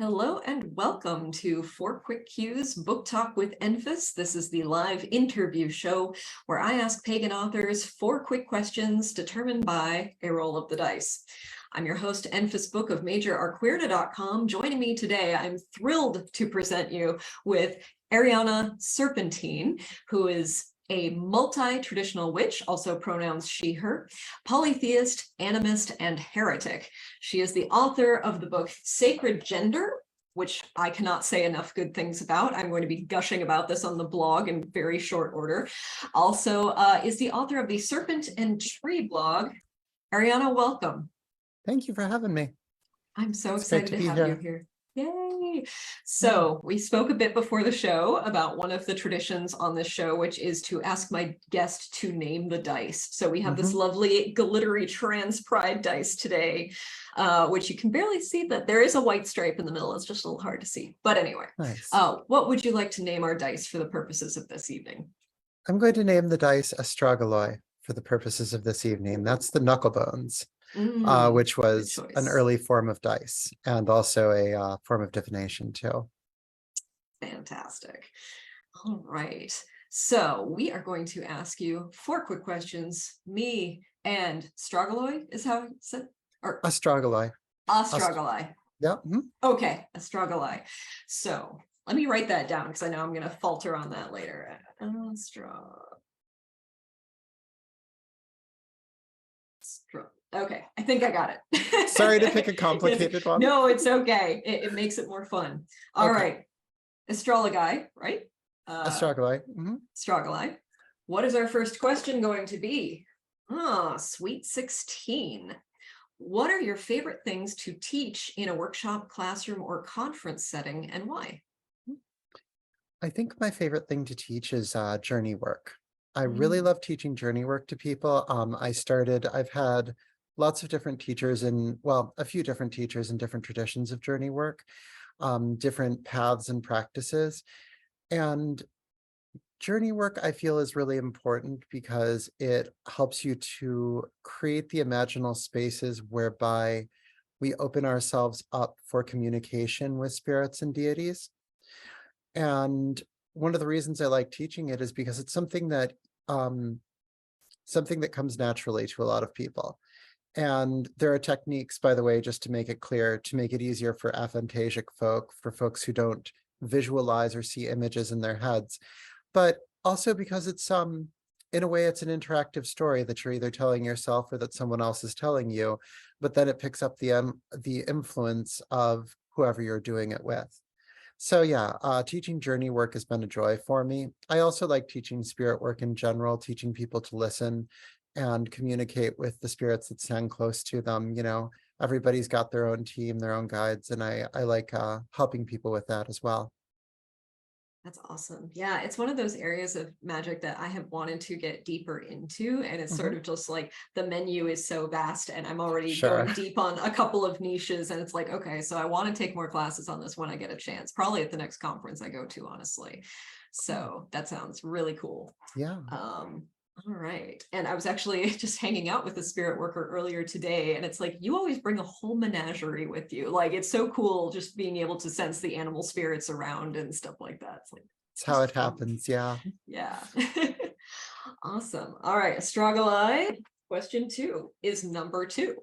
Hello and welcome to Four Quick Cues Book Talk with Enfys. This is the live interview show where I ask pagan authors 4 quick questions determined by a roll of the dice. I'm your host, Enfys Book of MajorArqueerda.com. Joining me today, I'm thrilled to present you with Ariana Serpentine, who is a multi-traditional witch, also pronouns she, her, polytheist, animist, and heretic. She is the author of the book Sacred Gender, which I cannot say enough good things about. I'm going to be gushing about this on the blog in very short order. Also is the author of the Serpent and Tree blog. Ariana, welcome. Thank you for having me. I'm so It's great excited to to be have you here. here. Yay! So we spoke a bit before the show about one of the traditions on this show, which is to ask my guest to name the dice. So we have this lovely glittery trans pride dice today, which you can barely see, that there is a white stripe in the middle. It's just a little hard to see. But anyway, Nice. What would you like to name our dice for the purposes of this evening? I'm going to name the dice Astragaloi for the purposes of this evening. That's the knucklebones, which was an early form of dice and also a form of divination too. Fantastic. All right. So we are going to ask you 4 quick questions. Me and Astragaloi is how it's said? Or Astragaloi. Astragaloi. Yeah. Okay, Astragaloi. So let me write that down because I know I'm going to falter on that later. Okay, I think I got it. Sorry to pick a complicated one. No, it's okay. It makes it more fun. All right. Astrologi, right? Astragaloi. Astragaloi. What is our first question going to be? Sweet 16. What are your favorite things to teach in a workshop, classroom, or conference setting, and why? I think my favorite thing to teach is journey work. I really love teaching journey work to people. I've had lots of different teachers a few different teachers in different traditions of journey work, different paths and practices. And journey work, I feel, is really important because it helps you to create the imaginal spaces whereby we open ourselves up for communication with spirits and deities. And one of the reasons I like teaching it is because it's something that comes naturally to a lot of people. And there are techniques, by the way, just to make it clear, to make it easier for aphantasic folk, for folks who don't visualize or see images in their heads, but also because it's in a way, it's an interactive story that you're either telling yourself or that someone else is telling you, but then it picks up the influence of whoever you're doing it with. So yeah, teaching journey work has been a joy for me. I also like teaching spirit work in general, teaching people to listen and communicate with the spirits that stand close to them. Everybody's got their own team, their own guides, and I like helping people with that as well. That's awesome. Yeah, it's one of those areas of magic that I have wanted to get deeper into. And it's sort of just like the menu is so vast and I'm already going deep on a couple of niches. And it's like, okay, so I want to take more classes on this when I get a chance, probably at the next conference I go to, honestly. So that sounds really cool. Yeah. All right. And I was actually just hanging out with a spirit worker earlier today, and it's like, you always bring a whole menagerie with you. Like, it's so cool just being able to sense the animal spirits around and stuff like that. It's like, it's how it happens. Yeah. Yeah. Awesome. All right. Astragaloi, question 2 is number 2.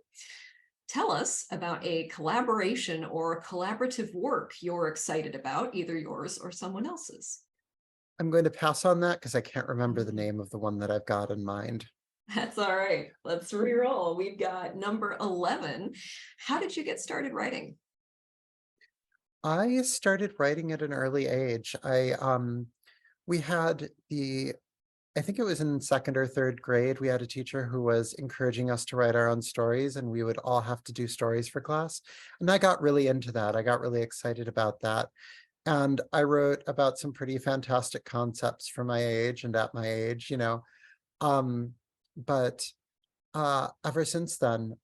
Tell us about a collaboration or collaborative work you're excited about, either yours or someone else's. I'm going to pass on that because I can't remember the name of the one that I've got in mind. That's all right. Let's re-roll. We've got number 11. How did you get started writing? I started writing at an early age. I think it was in 2nd or 3rd grade, we had a teacher who was encouraging us to write our own stories, and we would all have to do stories for class. And I got really into that. I got really excited about that. And I wrote about some pretty fantastic concepts for my age and at my age, but ever since then,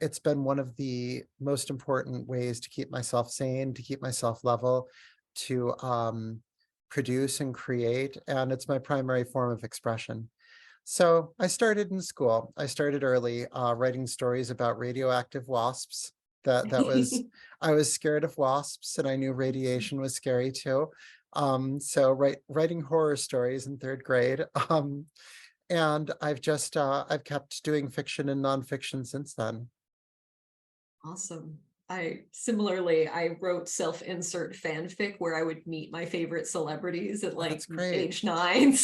it's been one of the most important ways to keep myself sane, to keep myself level, to produce and create, and it's my primary form of expression. So I started in school. I started early, writing stories about radioactive wasps. That was, I was scared of wasps, and I knew radiation was scary too. So writing horror stories in 3rd grade. And I've kept doing fiction and nonfiction since then. Awesome. I wrote self-insert fanfic where I would meet my favorite celebrities at like That's great. age 9.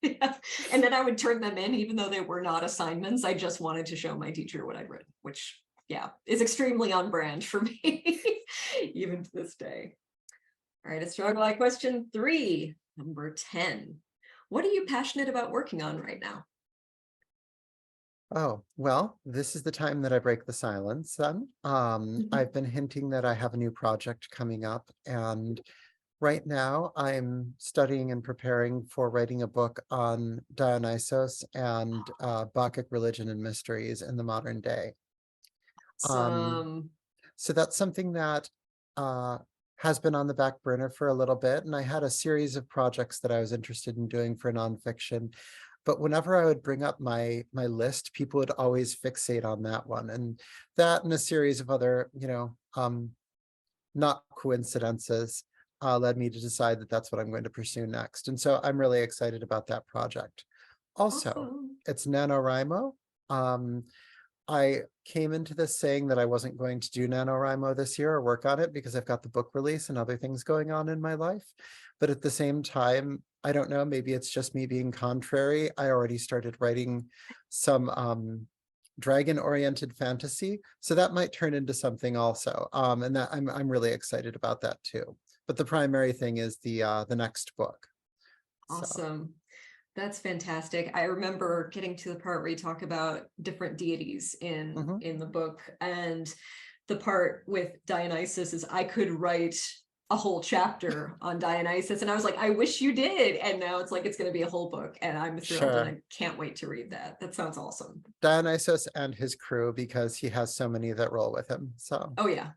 Yeah. And then I would turn them in, even though they were not assignments. I just wanted to show my teacher what I'd written, which, yeah, is extremely on brand for me, even to this day. All right, it's Struggle Eye question 3, number 10. What are you passionate about working on right now? Oh, well, this is the time that I break the silence then. I've been hinting that I have a new project coming up, and right now I'm studying and preparing for writing a book on Dionysos and Bacchic religion and mysteries in the modern day. So that's something that has been on the back burner for a little bit, and I had a series of projects that I was interested in doing for nonfiction. But whenever I would bring up my list, people would always fixate on that one, and that and a series of other, not coincidences, led me to decide that that's what I'm going to pursue next. And so I'm really excited about that project. Also, Awesome. it's NaNoWriMo. I came into this saying that I wasn't going to do NaNoWriMo this year or work on it because I've got the book release and other things going on in my life. But at the same time, I don't know, maybe it's just me being contrary. I already started writing some dragon-oriented fantasy, so that might turn into something also. And that I'm really excited about that too. But the primary thing is the next book. Awesome. That's fantastic. I remember getting to the part where you talk about different deities in the book, and the part with Dionysus is I could write a whole chapter on Dionysus, and I was like, I wish you did. And now it's like it's going to be a whole book, and I'm thrilled, and I can't wait to read that. That sounds awesome. Dionysus and his crew, because he has so many that roll with him. So oh yeah,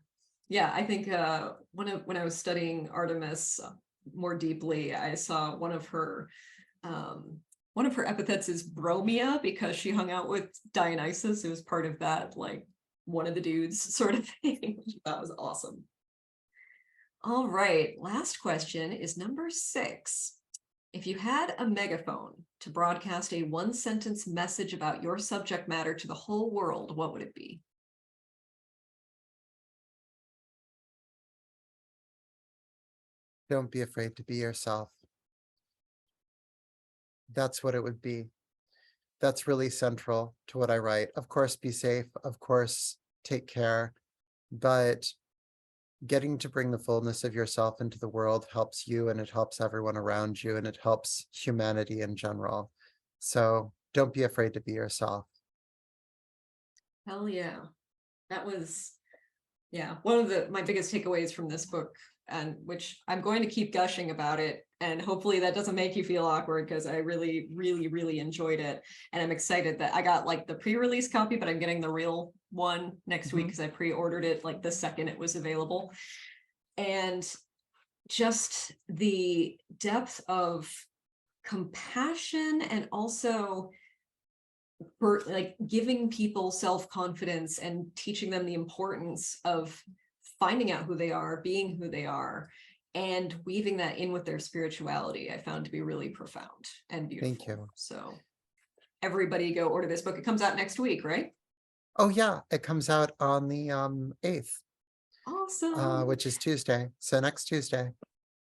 I think when I was studying Artemis more deeply, I saw one of her epithets is Bromia, because she hung out with Dionysus. It was part of that, like, one of the dudes sort of thing, which I thought was awesome. All right, last question is number 6. If you had a megaphone to broadcast a 1-sentence message about your subject matter to the whole world, what would it be? Don't be afraid to be yourself. That's what it would be. That's really central to what I write. Of course, be safe. Of course, take care. But getting to bring the fullness of yourself into the world helps you, and it helps everyone around you, and it helps humanity in general. So don't be afraid to be yourself. Hell yeah. That was, yeah, one of my biggest takeaways from this book, and which I'm going to keep gushing about it. And hopefully that doesn't make you feel awkward, because I really, really, really enjoyed it. And I'm excited that I got like the pre-release copy, but I'm getting the real one next week because I pre-ordered it like the second it was available. And just the depth of compassion, and also for like giving people self-confidence and teaching them the importance of finding out who they are, being who they are, and weaving that in with their spirituality, I found to be really profound and beautiful. Thank you. So everybody go order this book. It comes out next week, right? Oh yeah, it comes out on the 8th. Awesome. Which is Tuesday. So next Tuesday.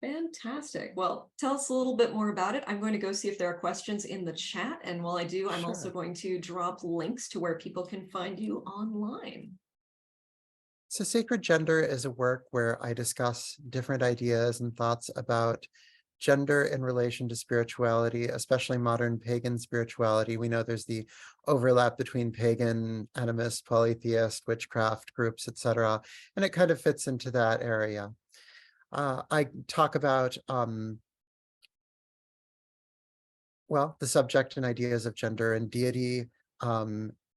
Fantastic. Well, tell us a little bit more about it. I'm going to go see if there are questions in the chat. And while I do, I'm also going to drop links to where people can find you online. So Sacred Gender is a work where I discuss different ideas and thoughts about gender in relation to spirituality, especially modern pagan spirituality. We know there's the overlap between pagan, animist, polytheist, witchcraft groups, etc. And it kind of fits into that area. I talk about, well, the subject and ideas of gender and deity,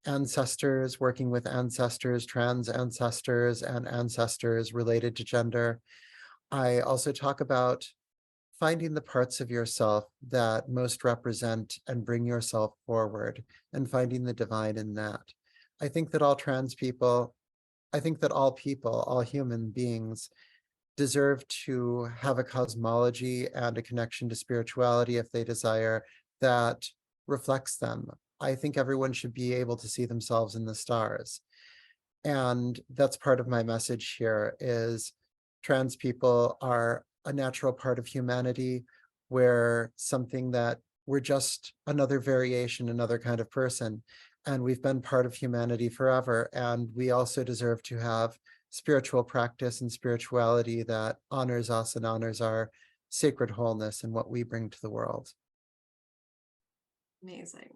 ancestors, working with ancestors, trans ancestors, and ancestors related to gender. I also talk about finding the parts of yourself that most represent and bring yourself forward, and finding the divine in that. I think that all trans people I think that all people, all human beings, deserve to have a cosmology and a connection to spirituality if they desire that reflects them. I think everyone should be able to see themselves in the stars. And that's part of my message here is trans people are a natural part of humanity. We're something that we're just another variation, another kind of person. And we've been part of humanity forever. And we also deserve to have spiritual practice and spirituality that honors us and honors our sacred wholeness and what we bring to the world. Amazing.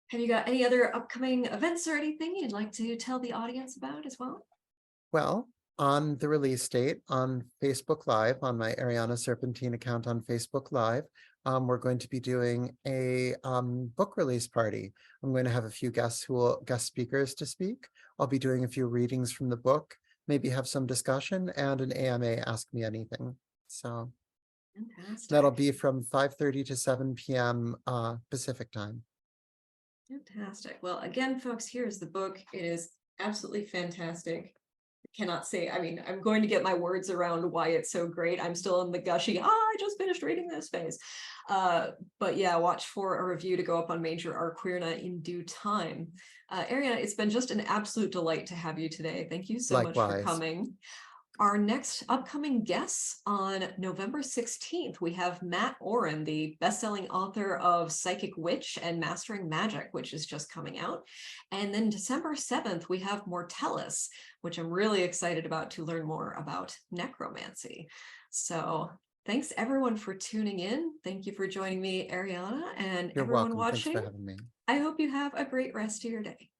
Have you got any other upcoming events or anything you'd like to tell the audience about as well? Well, on the release date on Facebook Live, on my Ariana Serpentine account on Facebook Live, we're going to be doing a book release party. I'm going to have a few guest speakers to speak. I'll be doing a few readings from the book, maybe have some discussion and an AMA Ask Me Anything. So Fantastic. that'll be from 5:30 to 7 p.m. Pacific time. Fantastic. Well, again, folks, here's the book. It is absolutely fantastic. I cannot say, I mean, I'm going to get my words around why it's so great. I'm still in the gushy, I just finished reading this phase. But yeah, watch for a review to go up on Major Arqueerna in due time. Ariana, it's been just an absolute delight to have you today. Thank you so much for coming. Our next upcoming guests on November 16th, we have Matt Oren, the best-selling author of Psychic Witch and Mastering Magic, which is just coming out. And then December 7th, we have Mortellus, which I'm really excited about to learn more about necromancy. So thanks everyone for tuning in. Thank you for joining me, Ariana, and You're everyone welcome. watching. Thanks for having me. I hope you have a great rest of your day.